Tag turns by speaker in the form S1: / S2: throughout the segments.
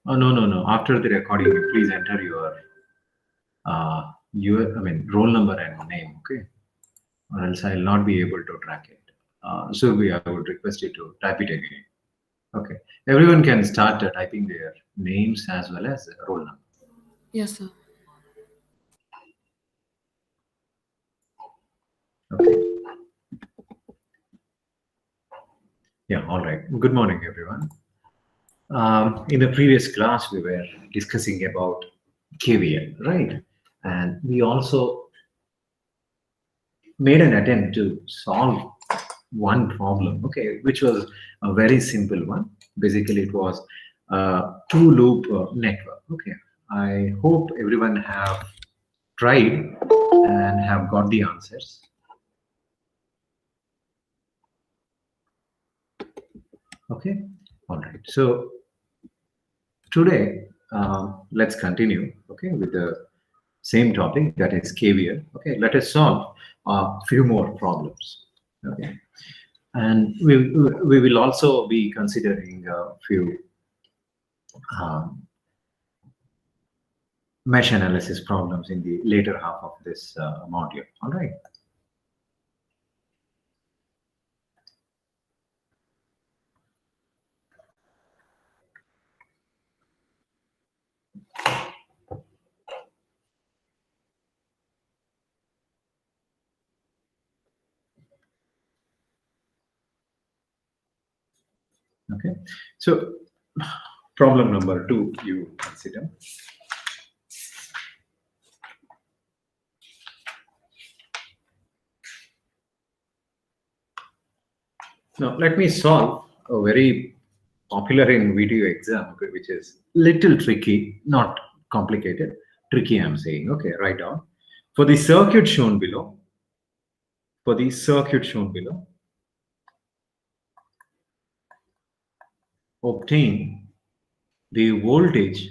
S1: Oh, no, no, no. After the recording, please enter roll number and name, okay? Or else I'll not be able to track it. I would request you to type it again. Okay. Everyone can start typing their names as well as roll number.
S2: Yes, sir.
S1: Okay. Yeah, all right. Good morning, everyone. In the previous class, we were discussing about KVL, right? And we also made an attempt to solve one problem, okay, which was a very simple one. Basically, it was a two-loop network. Okay, I hope everyone have tried and have got the answers. Okay, all right. So today, let's continue. Okay, with the same topic, that is KVL. Okay, let us solve a few more problems. Okay, and we will also be considering a few um, mesh analysis problems in the later half of this module. All right. Okay. So problem number 2, you consider. Now let me solve a very popular in video exam, okay, which is little tricky, not complicated, tricky I'm saying. Okay, write down. For the circuit shown below, obtain the voltage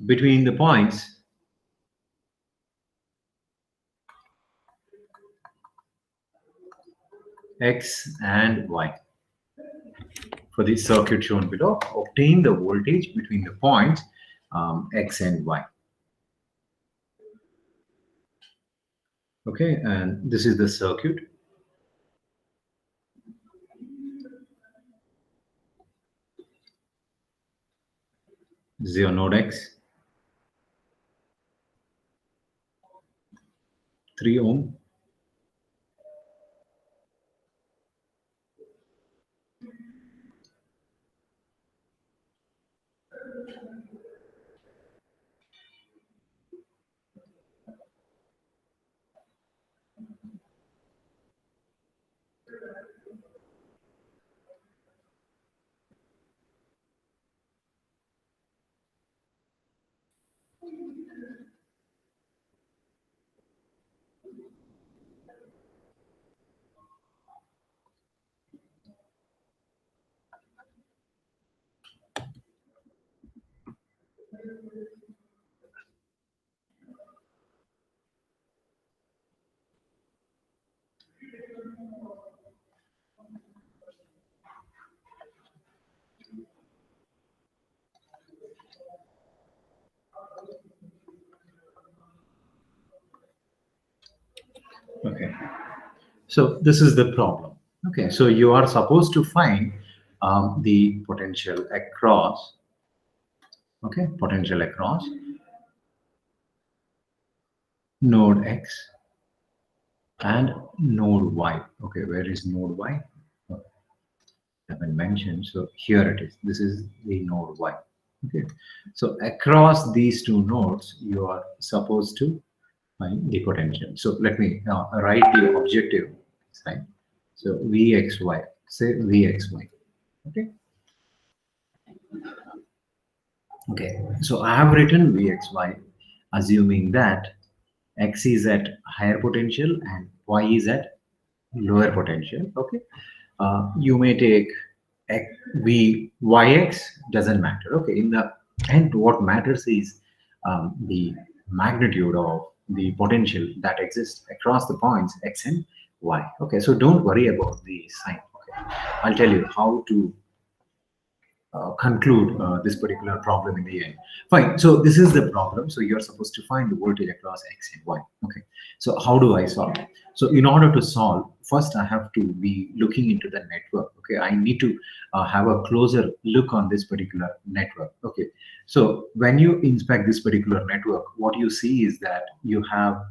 S1: between the points X and Y. For the circuit shown below, obtain the voltage between the points X and Y. Okay, and this is the circuit. This is your node X, 3 ohm. Okay, so this is the problem. Okay, so you are supposed to find the potential across. Okay, potential across node X and node Y. Okay, where is node Y? Oh, I haven't mentioned. So here it is. This is the node Y. Okay, so across these two nodes, you are supposed to find the potential. So let me write the objective side. So Vxy, say Vxy. Okay. Okay. So I have written Vxy, assuming that X is at higher potential and Y is at lower potential. Okay. You may take Vyx, doesn't matter. Okay. In the end, what matters is the magnitude of the potential that exists across the points X and Y. Okay. So don't worry about the sign. Okay. I'll tell you how to conclude this particular problem in the end. Fine. So this is the problem. So you're supposed to find the voltage across X and Y. Okay. So how do I solve? So in order to solve, first I have to be looking into the network. Okay. I need to have a closer look on this particular network. Okay. So when you inspect this particular network, what you see is that you have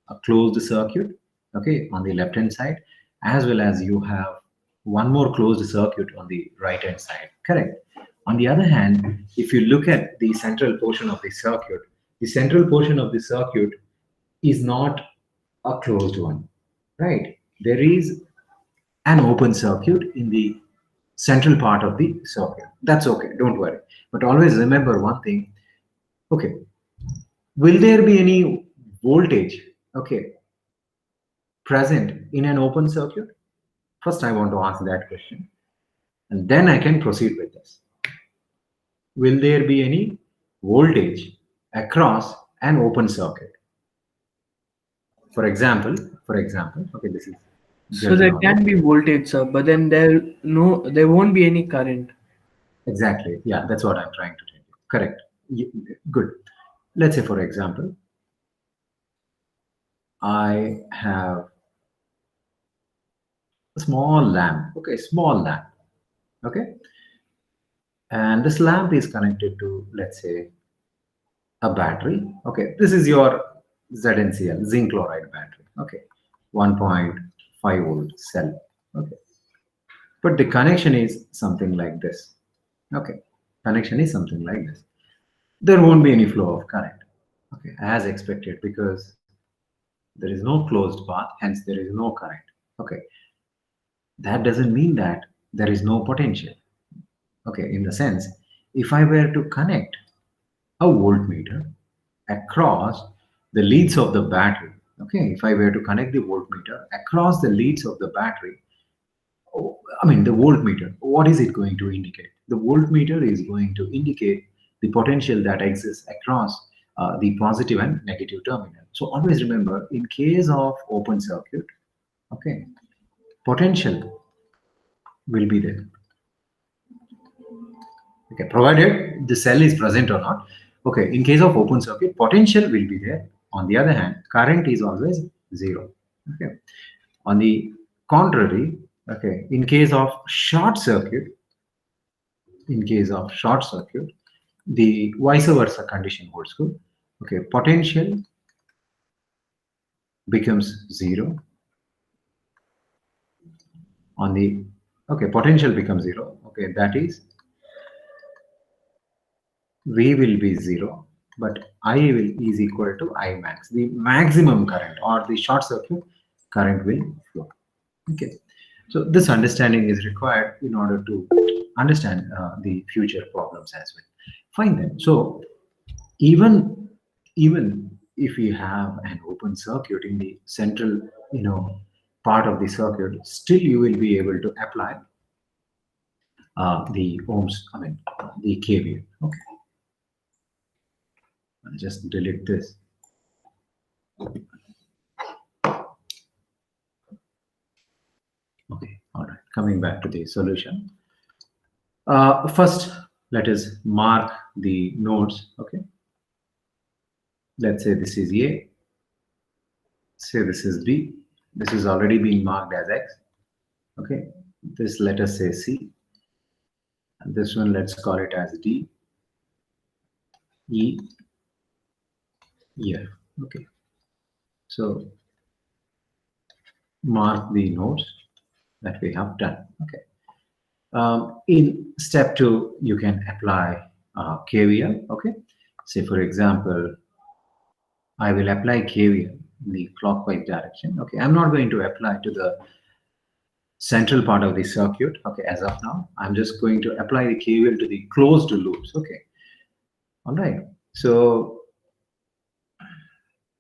S1: a closed circuit. Okay. On the left hand side, as well as you have one more closed circuit on the right hand side. Correct. On the other hand, if you look at the central portion of the central portion of the circuit is not a closed one, right? There is an open circuit in the central part of the circuit. That's okay, don't worry. But always remember one thing, okay, will there be any voltage, okay, present in an open circuit? First, I want to answer that question, and then I can proceed with this. Will there be any voltage across an open circuit? For example, okay, this is
S2: So there
S1: general
S2: can
S1: knowledge.
S2: be voltage, sir, but then there won't be any current.
S1: Exactly. Yeah, that's what I'm trying to tell you. Correct. Good. Let's say, for example, I have a small lamp. Okay, small lamp. Okay, and this lamp is connected to, let's say, a battery. Okay, this is your ZNCL, zinc chloride battery. Okay, 1.5 volt cell. Okay, but the connection is something like this. Okay, connection is something like this. There won't be any flow of current. Okay, as expected, because there is no closed path, hence there is no current. Okay, that doesn't mean that there is no potential. Okay, in the sense, if I were to connect a voltmeter across the leads of the battery, okay, if I were to connect the voltmeter across the leads of the battery, I mean, the voltmeter, what is it going to indicate? The voltmeter is going to indicate the potential that exists across the positive and negative terminal. So always remember, in case of open circuit, okay, potential will be there. Okay, provided the cell is present or not. Okay, in case of open circuit, potential will be there. On the other hand, current is always zero. Okay. On the contrary, okay, in case of short circuit, the vice versa condition holds good. Okay, potential becomes zero. On the potential becomes zero. Okay, that is V will be zero, but I is equal to I max. The maximum current or the short circuit current will flow. Okay, so this understanding is required in order to understand the future problems as well. Fine then. So even if you have an open circuit in the central, part of the circuit, still you will be able to apply the ohms. I mean the KVL. Okay, I'll just delete this. Okay, all right. Coming back to the solution. First, let us mark the nodes. Okay, let's say this is A. Say this is B. This is already being marked as X. Okay, this let us say C. And this one let's call it as D, E, F. Okay, so mark the nodes that we have done. Okay. In step 2, you can apply KVL. Okay, say for example, I will apply KVL in the clockwise direction. Okay, I'm not going to apply to the central part of the circuit. Okay, as of now, I'm just going to apply the KVL to the closed loops. Okay, all right. So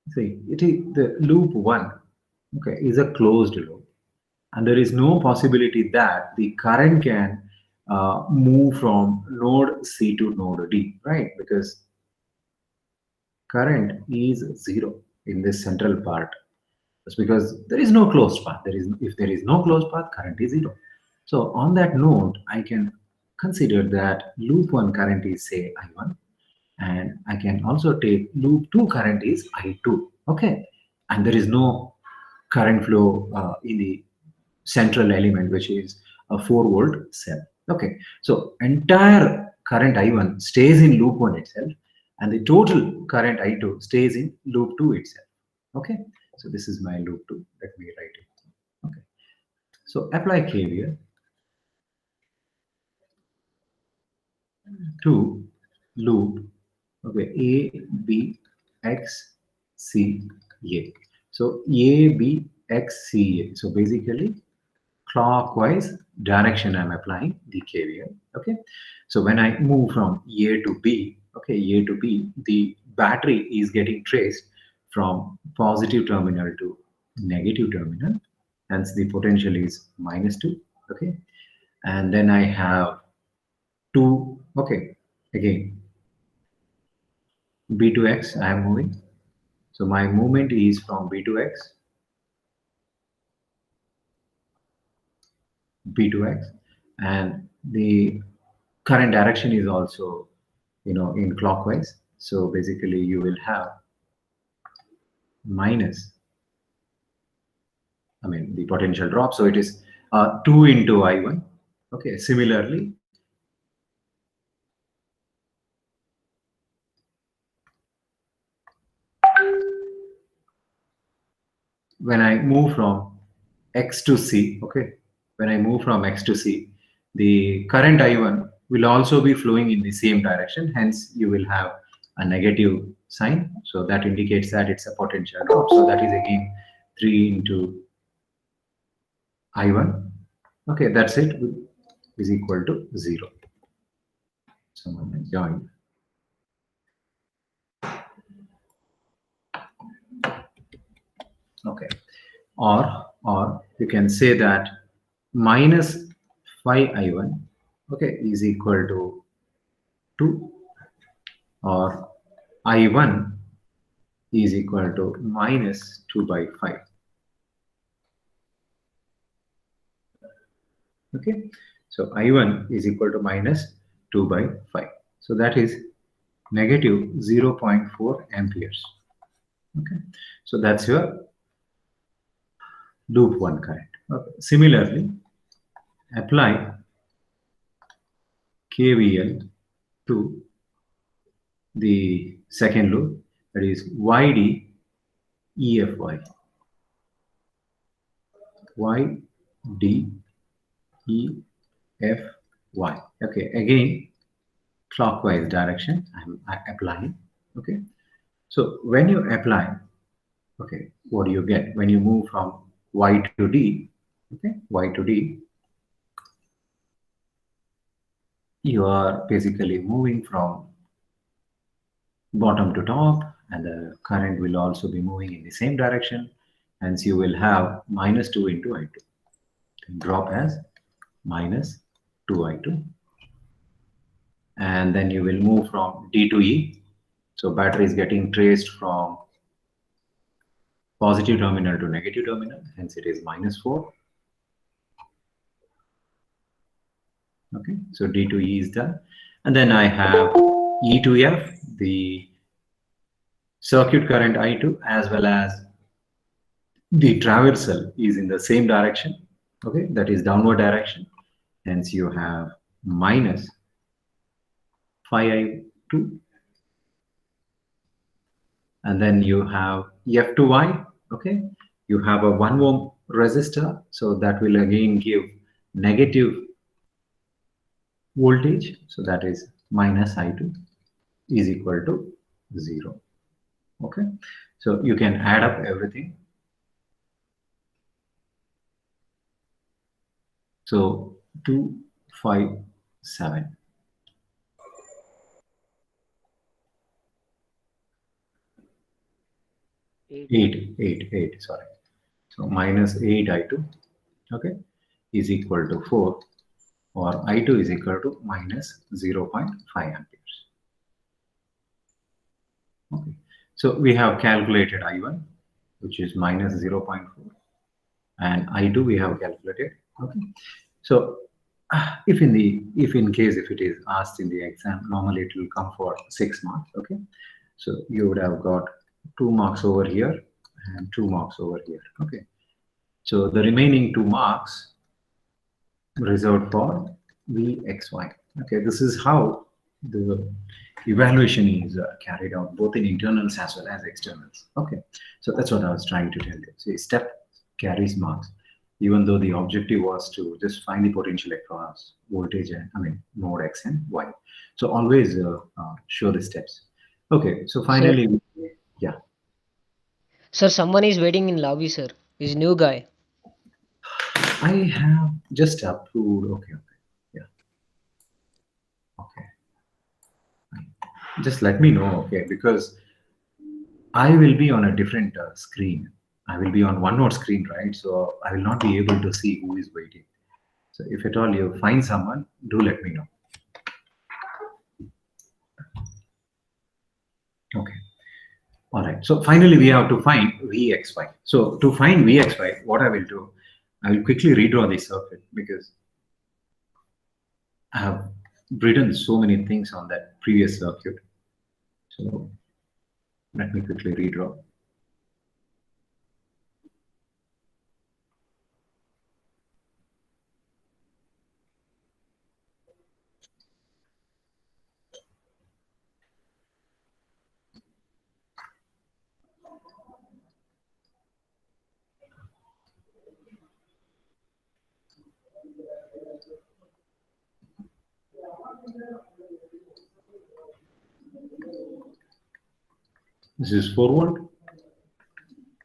S1: see, it is the loop 1. Okay, is a closed loop, and there is no possibility that the current can move from node C to node D, right? Because current is zero in this central part. That's because there is no closed path. If there is no closed path, current is zero. So on that node, I can consider that loop 1 current is say I1, and I can also take loop 2 current is I2. Okay, and there is no current flow in the central element, which is a 4-volt cell. Okay, so entire current I1 stays in loop 1 itself, and the total current I2 stays in loop 2 itself. Okay, so this is my loop 2. Let me write it. Okay, so apply KVL to loop, okay, A, B, X, C, A. So A, B, X, C, A. So basically clockwise direction I'm applying the KVL. Okay, so when I move from A to B, okay, A to B, the battery is getting traced from positive terminal to negative terminal, hence the potential is -2. Okay, and then I have 2. Okay, again B to X I am moving, so my movement is from B to X, B to X, and the current direction is also, in clockwise. So basically you will have minus, the potential drop, so it is 2 into I1. Okay, similarly when I move from X to C, okay, when I move from X to C, the current I1 will also be flowing in the same direction, hence you will have a negative sign, so that indicates that it's a potential drop. So that is again 3 into I1. Okay, that's it, is equal to 0. Someone has joined. Okay, or you can say that minus 5I1, okay, is equal to 2, or I1 is equal to minus 2 by 5. Okay, so I1 is equal to minus 2 by 5. So that is negative 0.4 amperes. Okay, so that's your loop 1 current. Okay. Similarly, apply KVL to the second loop, that is YD EFY. YD EFY. Okay, again clockwise direction I'm applying. Okay, so when you apply, okay, what do you get when you move from Y to D? Okay, Y to D, you are basically moving from bottom to top, and the current will also be moving in the same direction, hence you will have -2 into I2. Drop as -2I2, and then you will move from D to E. So battery is getting traced from positive terminal to negative terminal, hence it is -4. Okay, so D to E is done, and then I have E to F, the circuit current I2 as well as the traversal is in the same direction. Okay, that is downward direction, hence you have minus 5I2, and then you have F to Y. Okay, you have a 1 ohm resistor, so that will again give negative voltage, so that is minus I2 is equal to 0. Okay, so you can add up everything. So 2, 5, 7. 8, sorry. So minus 8I2, okay, is equal to 4, or I2 is equal to minus 0.5 amperes. Okay, so we have calculated I1, which is minus 0.4, and I2 we have calculated. Okay, so if in case if it is asked in the exam, normally it will come for 6 marks. Okay, so you would have got 2 marks over here and 2 marks over here. Okay, so the remaining 2 marks reserved for VXY. Okay, this is how the evaluation is carried out both in internals as well as externals. Okay, so that's what I was trying to tell you. See, step carries marks, even though the objective was to just find the potential across voltage and node X and Y. So always show the steps. Okay, so
S3: Sir,
S1: finally, yeah,
S3: sir, someone is waiting in lobby, sir. He's new guy.
S1: I have just approved. Okay, yeah, okay. Just let me know, okay, because I will be on a different screen. I will be on OneNote screen, right? So I will not be able to see who is waiting. So if at all you find someone, do let me know. Okay. All right. So finally, we have to find Vxy. So to find Vxy, what I will do, I will quickly redraw the circuit because I have written so many things on that previous circuit. So let me quickly redraw. This is 4 volt,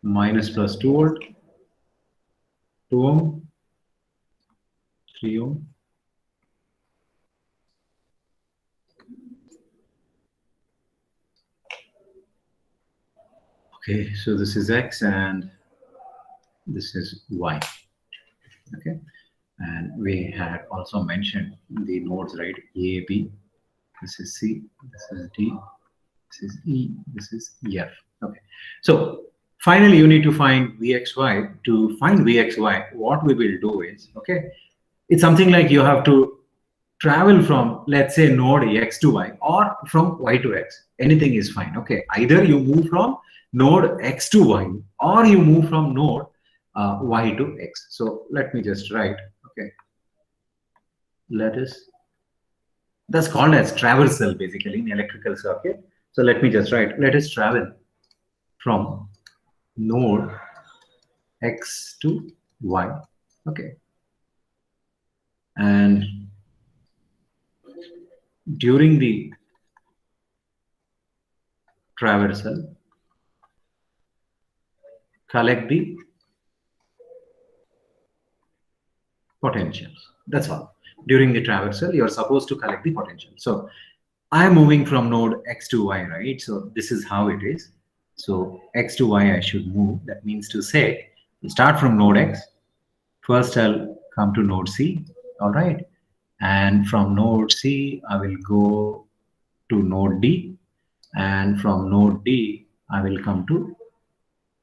S1: minus plus 2 volt, 2 ohm, 3 ohm. Okay, so this is X and this is Y. Okay, and we had also mentioned the nodes, right? A, B, this is C, this is D, this is E, this is F. Okay, so finally you need to find Vxy. To find Vxy, what we will do is, okay, it's something like you have to travel from, let's say, node X to Y or from Y to X. Anything is fine. Okay, either you move from node X to Y or you move from node Y to X. So let me just write. Okay, that's called as traversal basically in electrical circuit. So let me just write, let us travel from node X to Y. Okay, and during the traversal, collect the potentials. That's all. During the traversal, you're supposed to collect the potential. So I'm moving from node X to Y, right? So this is how it is. So X to Y I should move. That means to say, start from node X. First I'll come to node C, all right? And from node C, I will go to node D. And from node D, I will come to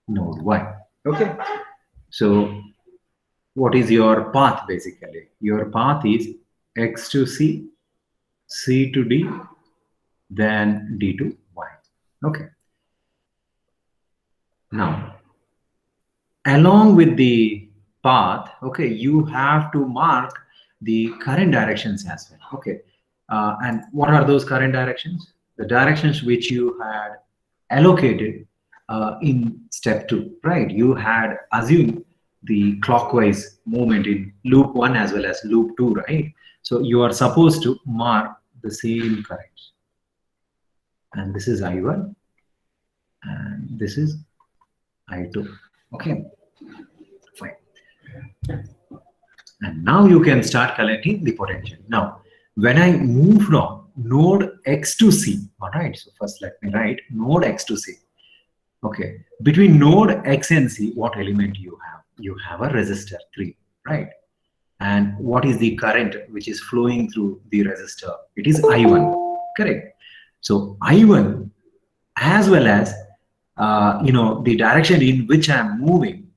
S1: node Y. Okay. So what is your path basically? Your path is X to C, C to D, then D to Y. Okay. Now, along with the path, okay, you have to mark the current directions as well. Okay. And what are those current directions? The directions which you had allocated in step 2, right? You had assumed the clockwise movement in loop 1 as well as loop 2, right? So you are supposed to mark the same currents. And this is I1 and this is I2. Okay, fine. And now you can start collecting the potential. Now, when I move from node X to C, all right, so first let me write node X to C. Okay, between node X and C, what element you have? You have a resistor 3, right? And what is the current which is flowing through the resistor? It is I1, correct? So I1 as well as the direction in which I am moving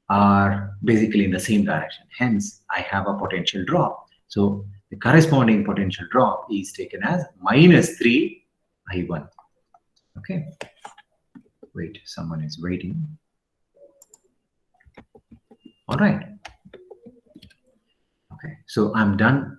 S1: are basically in the same direction. Hence, I have a potential drop. So the corresponding potential drop is taken as minus 3 I1. Okay. Wait, someone is waiting. All right. Okay, so I'm done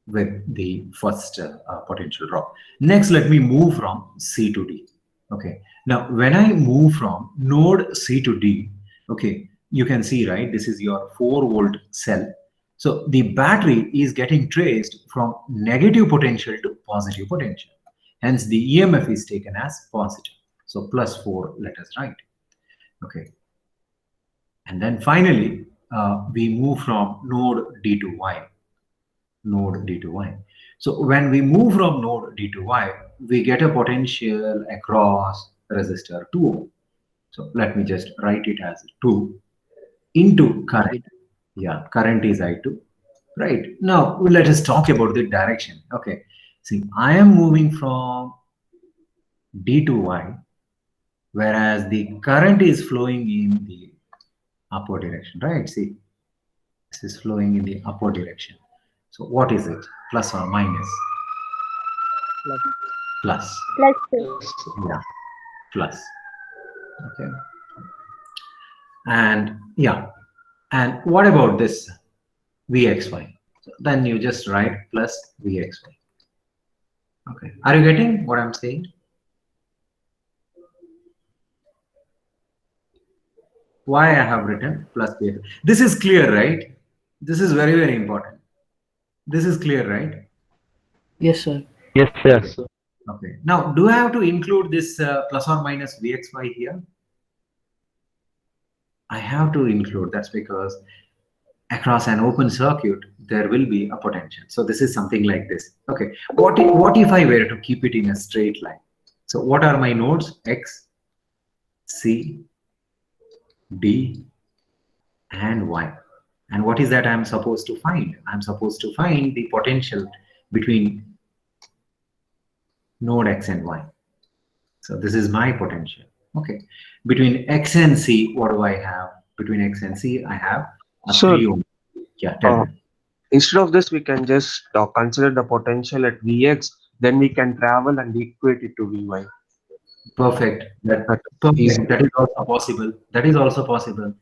S1: with the first potential drop. Next, let me move from C to D. Okay, now when I move from node C to D, okay, you can see, right, this is your 4-volt cell. So the battery is getting traced from negative potential to positive potential. Hence, the EMF is taken as positive. So plus 4, let us write. Okay, and then finally, we move from node D to Y. Node D to Y. So when we move from node D to Y, we get a potential across resistor 2 ohm. So let me just write it as 2 into current. Yeah, current is I2. Right. Now let us talk about the direction. Okay. See, I am moving from D to Y, whereas the current is flowing in the upward direction. Right. See, this is flowing in the upward direction. So what is it? Plus or minus? Plus. Yeah, plus. Okay. And yeah, and what about this Vxy? So then you just write plus Vxy. Okay. Are you getting what I'm saying? Why I have written plus Vxy? This is clear, right? This is very, very important. This is clear, right?
S2: Yes, sir.
S4: Yes, sir.
S1: Okay. Now, do I have to include this plus or minus Vxy here? I have to include. That's because across an open circuit, there will be a potential. So this is something like this. Okay. What if I were to keep it in a straight line? So what are my nodes? X, C, D, and Y. And what is that I'm supposed to find? I'm supposed to find the potential between node X and Y. So this is my potential. Okay. Between X and C, what do I have? Between X and C, I have a
S4: Sir,
S1: 3 ohm. Yeah, tell me.
S4: instead of this, we can just consider the potential at Vx, then we can travel and equate it to Vy.
S1: Perfect.
S4: That's
S1: Perfect.
S4: easy.
S1: That is also possible. That is also possible.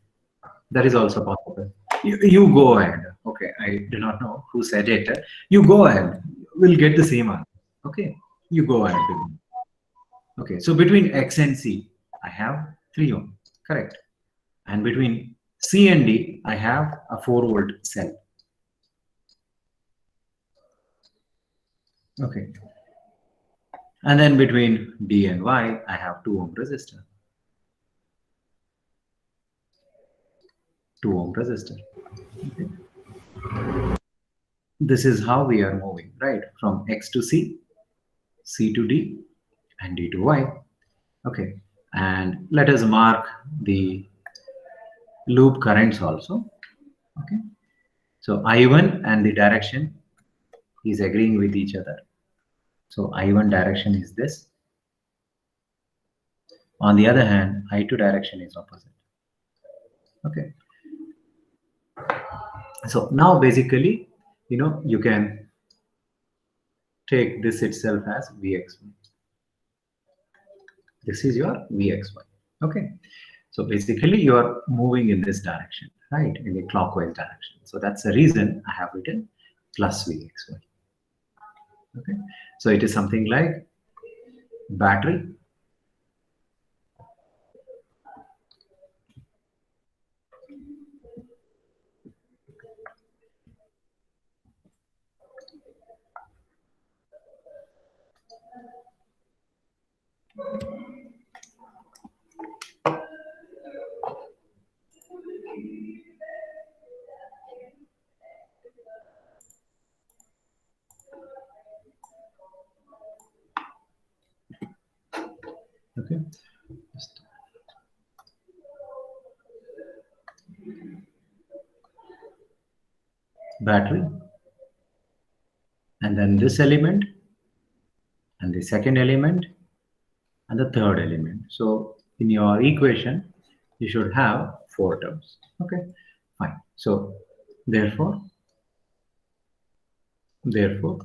S1: That is also possible. You go ahead. Okay. I do not know who said it. You go ahead. We'll get the same answer. Okay. You go ahead. Okay. So between X and C, I have 3 ohm. Correct. And between C and D, I have a 4-volt cell. Okay. And then between D and Y, I have 2 ohm resistor. 2 ohm resistor. Okay. This is how we are moving, right? From X to C, C to D, and D to Y. Okay. And let us mark the loop currents also. Okay. So I1 and the direction is agreeing with each other. So I1 direction is this. On the other hand, I2 direction is opposite. Okay. So now basically, you can take this itself as Vxy. This is your Vxy. Okay. So basically you are moving in this direction, right? In the clockwise direction. So that's the reason I have written plus Vxy. Okay. So it is something like battery okay. Battery, and then this element, and the second element, and the third element. So in your equation, you should have 4 terms. Okay, fine. So therefore, Therefore,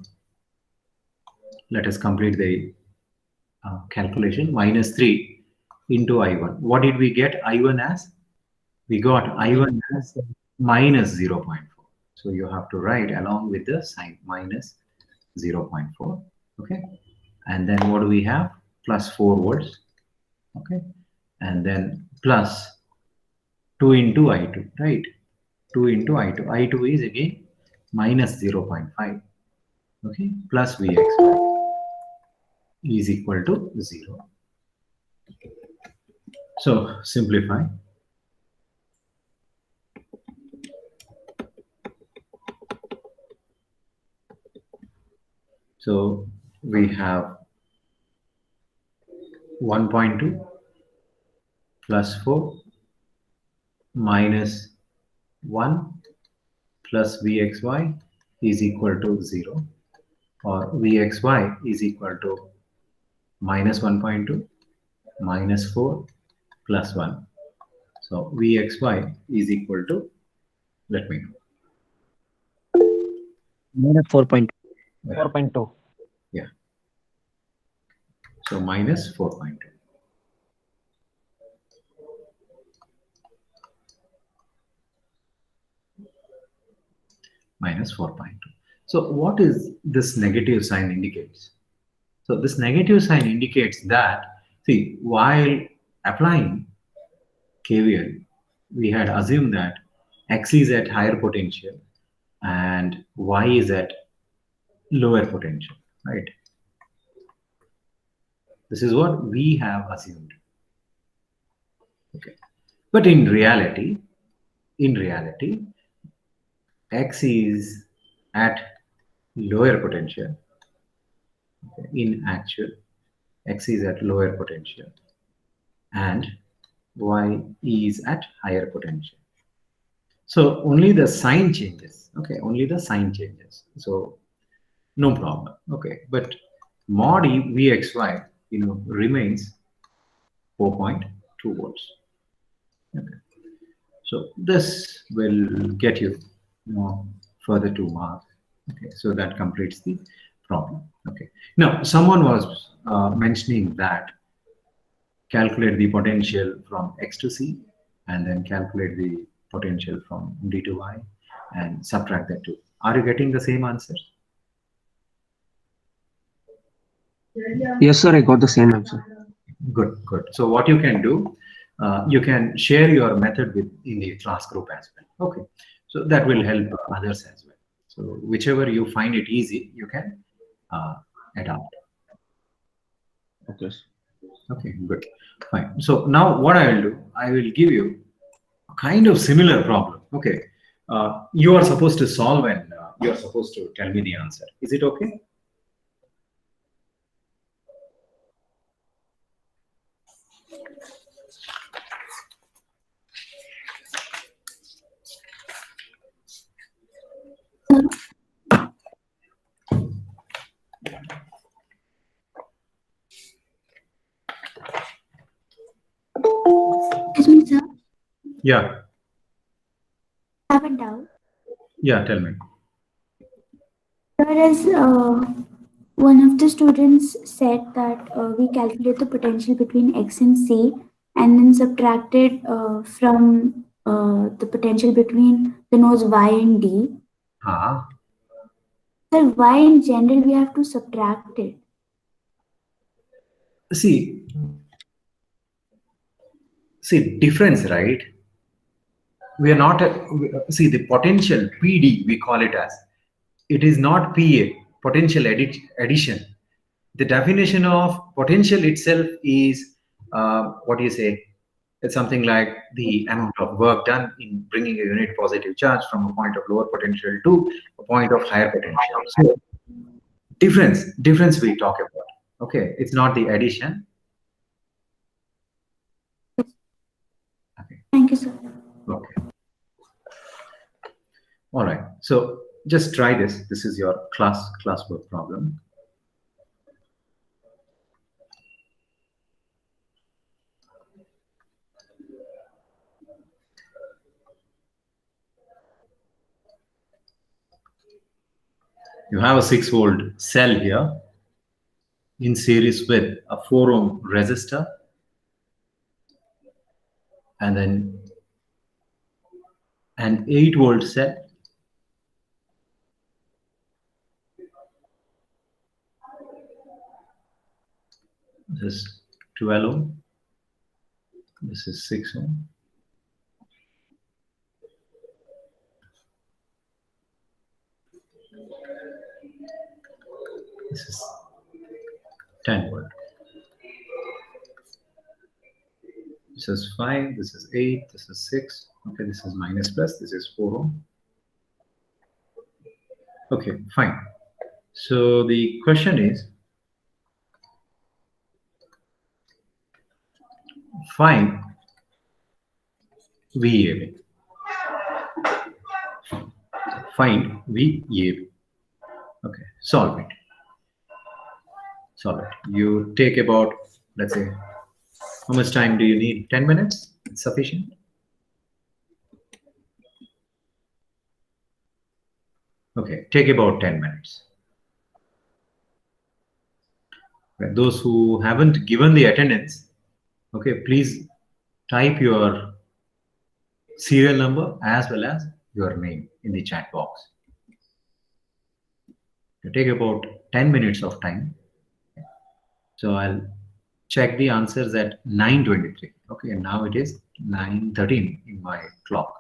S1: let us complete the calculation. Minus 3 into I1. What did we get I1 as? We got I1 as minus 0.4. So you have to write along with the sign minus 0.4. Okay. And then what do we have? Plus 4 volts. Okay. And then plus 2 into I2, right? 2 into I2. I2 is again minus 0.5. Okay. Plus Vx is equal to 0. So simplify. So we have 1.2 plus 4 minus 1 plus Vxy is equal to 0, or Vxy is equal to minus 1.2 minus 4 plus 1. So Vxy is equal to, let me know.
S5: Minus 4.2.
S4: 4.2.
S1: Yeah. So minus 4.2. Minus 4.2. So what is this negative sign indicates? So this negative sign indicates that, see, while applying KVL, we had assumed that X is at higher potential and Y is at lower potential, right? This is what we have assumed. Okay. But in reality, X is at lower potential. Okay. In actual, X is at lower potential and Y is at higher potential. So only the sign changes. Okay, only the sign changes. So no problem. Okay, but mod Vxy, remains 4.2 volts. Okay. So this will get you, further 2 marks. Okay, so that completes the problem. Okay. Now someone was mentioning that calculate the potential from X to C and then calculate the potential from D to Y and subtract that 2. Are you getting the same answer?
S4: Yes, sir, I got the same answer.
S1: Good, good. So what you can do, you can share your method in the class group as well. Okay. So that will help others as well. So whichever you find it easy, you can adopt.
S4: Okay.
S1: Okay, good. Fine. So now what I will do, I will give you a kind of similar problem. Okay. You are supposed to solve and you are supposed to tell me the answer. Is it okay?
S6: Excuse me, sir.
S1: Yeah.
S6: I have a doubt.
S1: Yeah, tell me.
S6: Whereas one of the students said that we calculate the potential between X and C and then subtracted from the potential between the nodes Y and D. So Y in general, we have to subtract it.
S1: See, difference, right? We are not, see the potential PD, we call it as, it is not PA, potential addition. The definition of potential itself is, what do you say? It's something like the amount of work done in bringing a unit positive charge from a point of lower potential to a point of higher potential. So difference we talk about. Okay, it's not the addition. Okay.
S6: Thank you, sir.
S1: Okay. All right. So just try this. This is your classwork problem. You have a 6-volt cell here in series with a 4 ohm resistor, and then an 8-volt cell. This is 12 ohm. This is 6 ohm. This is 10 volt. This is 5, this is 8, this is 6. Okay, this is minus plus, this is 4 ohm. Okay, fine. So the question is, find VAB. Find VAB. Okay, solve it. Solve it. You take about, let's say, how much time do you need? 10 minutes? It's sufficient? Okay, take about 10 minutes. Okay, those who haven't given the attendance, okay, please type your serial number as well as your name in the chat box. You take about 10 minutes of time. So I'll check the answers at 9:23. Okay, and now it is 9:13 in my clock.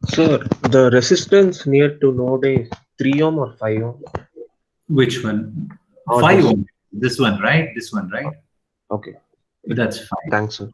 S4: Sir, the resistance near to node is 3 ohm or 5 ohm?
S1: Which one?
S4: Oh,
S1: 5
S4: this.
S1: ohm. This one, right? This one, right?
S4: Okay,
S1: That's fine.
S4: thanks, sir.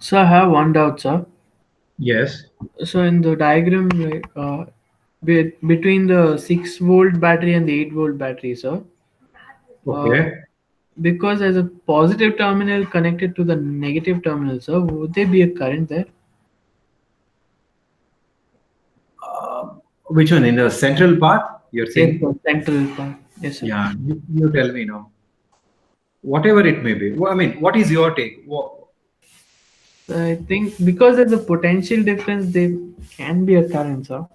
S2: So I have one doubt, sir.
S1: Yes.
S2: So in the diagram, like, between the 6-volt battery and the 8-volt battery, sir,
S1: Okay.
S2: because there's a positive terminal connected to the negative terminal, sir, would there be a current there?
S1: Which one? In the central path, you're
S2: Yes,
S1: saying?
S2: sir, central part. Yes, sir.
S1: Yeah, you tell me now. Whatever it may be. I mean, what is your take?
S2: I think because there's a potential difference, there can be a current, sir.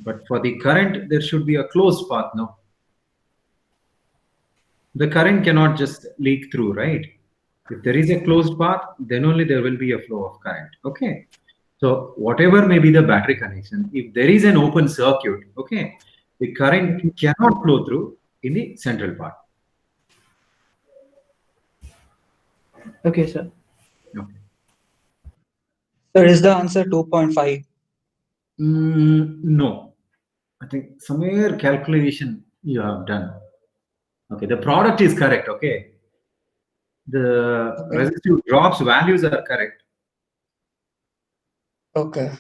S1: But for the current, there should be a closed path, no? The current cannot just leak through, right? If there is a closed path, then only there will be a flow of current. Okay. So whatever may be the battery connection, if there is an open circuit, okay, the current cannot flow through in the central part.
S2: Okay, sir.
S1: Okay.
S5: Sir, is the answer 2.5?
S1: No, I think somewhere calculation you have done. Okay, the product is correct. Okay, the
S5: Okay.
S1: resistive drops values are correct.
S5: Okay.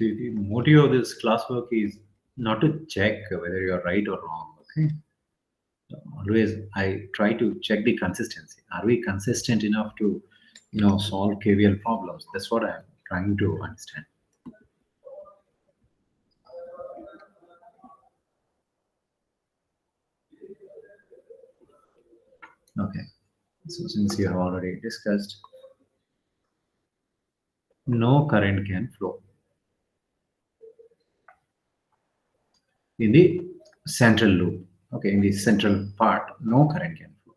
S1: See, the motive of this classwork is not to check whether you're right or wrong. Okay. So always, I try to check the consistency. Are we consistent enough to, solve KVL problems? That's what I'm trying to understand. Okay. So since you have already discussed, no current can flow in the central loop. Okay, in the central part, no current can flow.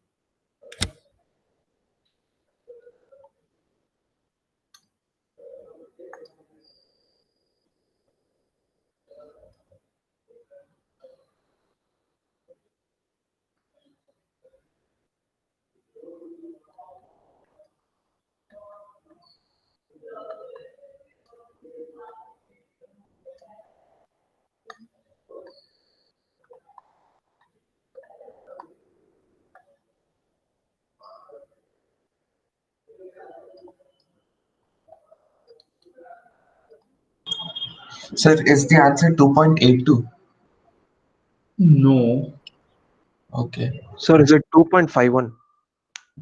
S7: Sir, is the answer 2.82?
S1: No,
S7: Okay.
S4: Sir, is it 2.51?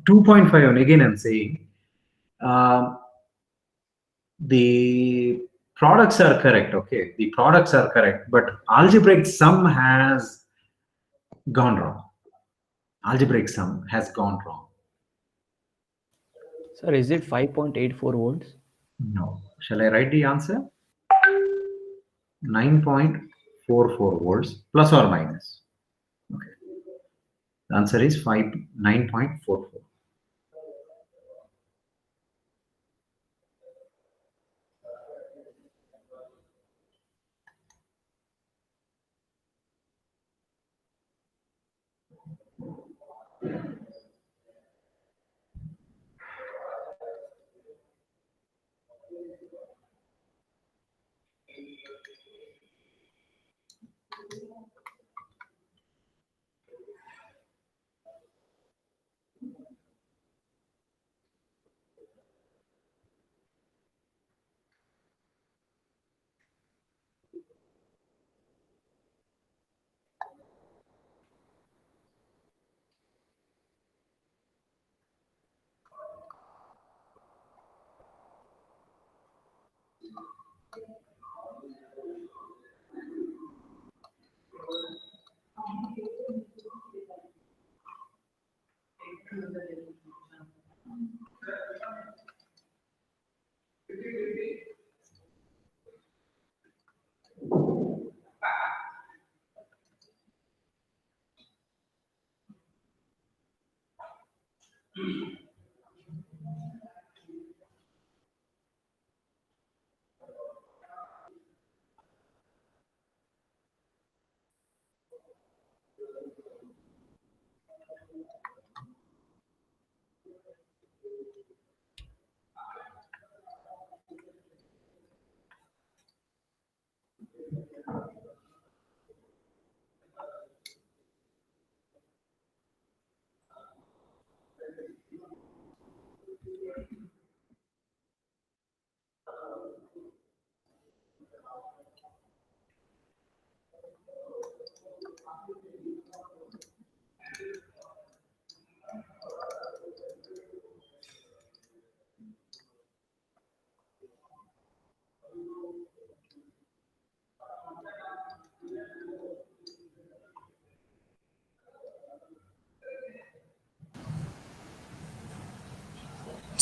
S1: 2.5. Again, I'm saying um, the products are correct. Okay, the products are correct, but algebraic sum has gone wrong. Algebraic sum has gone wrong.
S8: Sir, is it 5.84 volts?
S1: No. Shall I write the answer? 9.44 volts plus or minus. Okay. The answer is 9.44.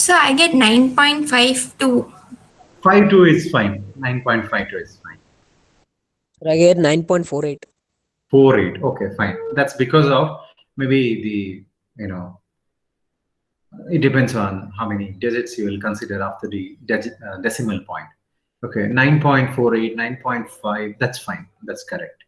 S9: So I get 9.52.
S1: 52 is fine. 9.52 is fine.
S3: Sir, I get 9.48.
S1: 48. Okay, fine. That's because of maybe it depends on how many digits you will consider after the decimal point. Okay, 9.48, 9.5. That's fine. That's correct.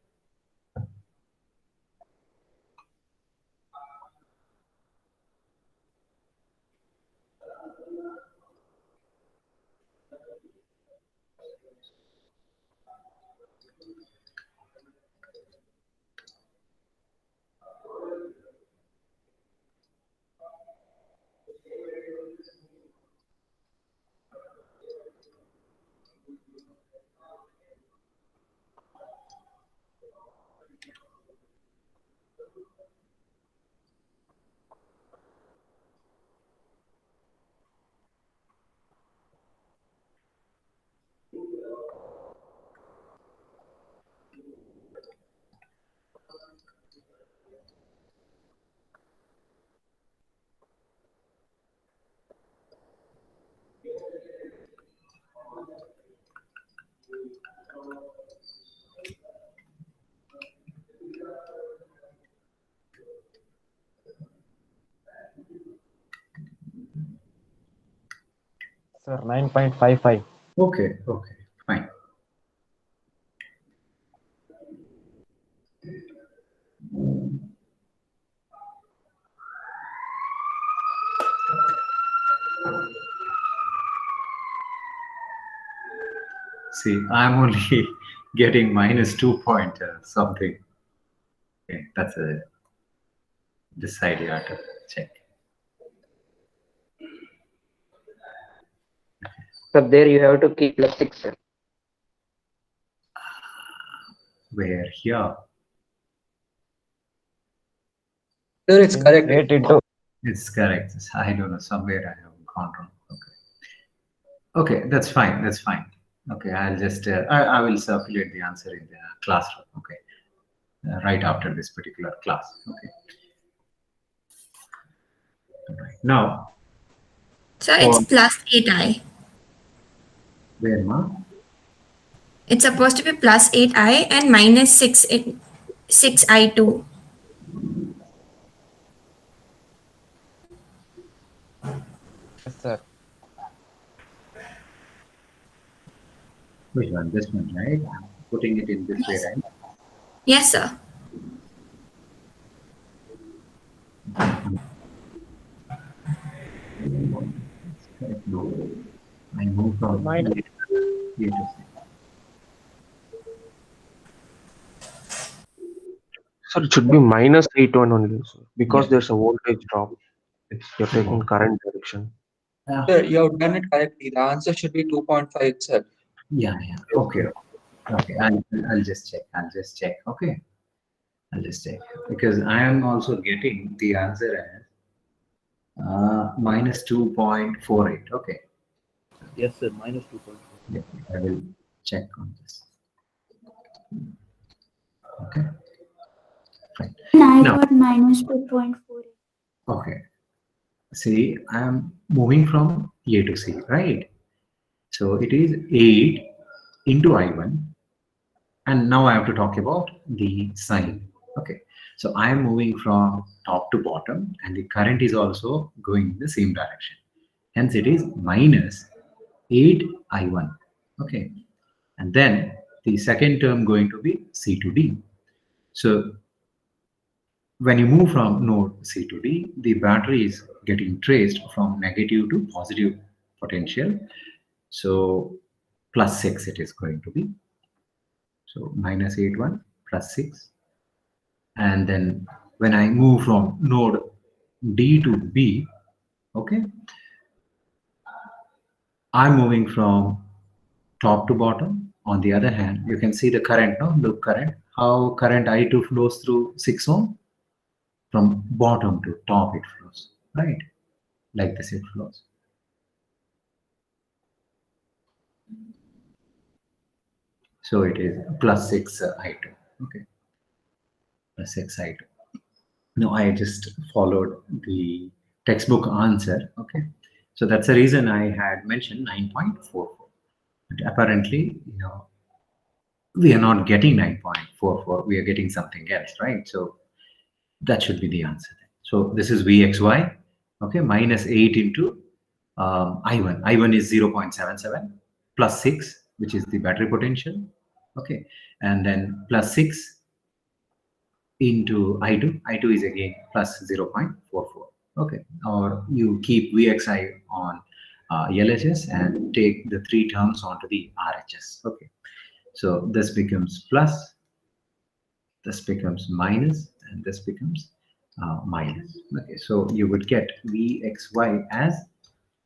S10: Sir, 9.55.
S1: Okay, fine. See, I'm only getting minus 2 point something. Okay, that's a this side you have to check.
S8: Sir, there you have to keep +6, sir.
S1: Where here?
S5: Sir, it's correct.
S10: 8 into.
S1: It's correct. I don't know. Somewhere I have gone wrong. Okay, that's fine. That's fine. Okay, I'll just I will circulate the answer in the classroom. Okay, right after this particular class. Okay. All right. Now,
S9: So it's +8i.
S1: where ma?
S9: It's supposed to be +8i and -6i2.
S10: Yes, sir.
S1: Which one? This one, right? I'm putting it in this way, right?
S9: Yes, sir.
S1: No, I moved from
S10: Minus.
S1: here to C.
S4: So it should be -8.1 only, sir, because
S1: Yeah.
S4: there's a voltage drop. You're taking current direction.
S5: Sir, you have done it correctly. The answer should be 2.5 itself.
S1: Yeah. Okay. I'll just check. Okay. I'll just check because I am also getting the answer as minus 2.48. Okay.
S11: Yes, sir. -2.4.
S1: Yeah, I will check on this. Okay. Fine.
S6: And I
S1: Now,
S6: got -2.4.
S1: okay. See, I am moving from A to C, right? So it is 8 into I1. And now I have to talk about the sign. Okay. So I am moving from top to bottom and the current is also going in the same direction. Hence it is minus 8I1. Okay. And then the second term going to be C to D. So when you move from node C to D, the battery is getting traced from negative to positive potential. So +6 it is going to be. So -8.1 +6. And then when I move from node D to B, okay, I'm moving from top to bottom. On the other hand, you can see the current, no? Look, current, how current I2 flows through 6 ohm. From bottom to top it flows, right? Like this it flows. So it is +6 I2, okay, +6 I2. No, I just followed the textbook answer, okay. So that's the reason I had mentioned 9.44. But apparently, we are not getting 9.44, we are getting something else, right? So that should be the answer. So this is Vxy, okay, -8 into I1. I1 is 0.77 +6, which is the battery potential, okay, and then +6 into I2. I2 is again +0.44, okay, or you keep Vxi on LHS and take the 3 terms onto the RHS, okay. So this becomes plus, this becomes minus, and this becomes minus. Okay, so you would get Vxy as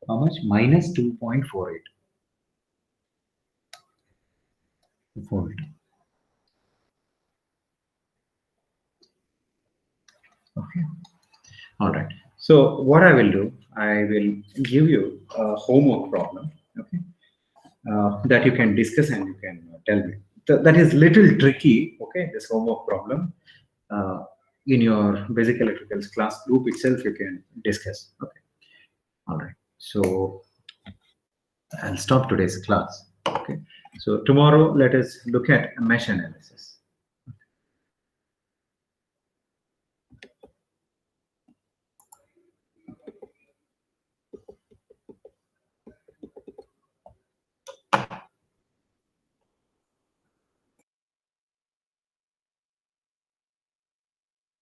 S1: how much? -2.48 volt. Okay. All right. So what I will do, I will give you a homework problem. Okay. That you can discuss and you can tell me. That is little tricky. Okay. This homework problem. In your basic electricals class group itself, you can discuss. Okay. All right. So I'll stop today's class. Okay. So tomorrow, let us look at mesh analysis.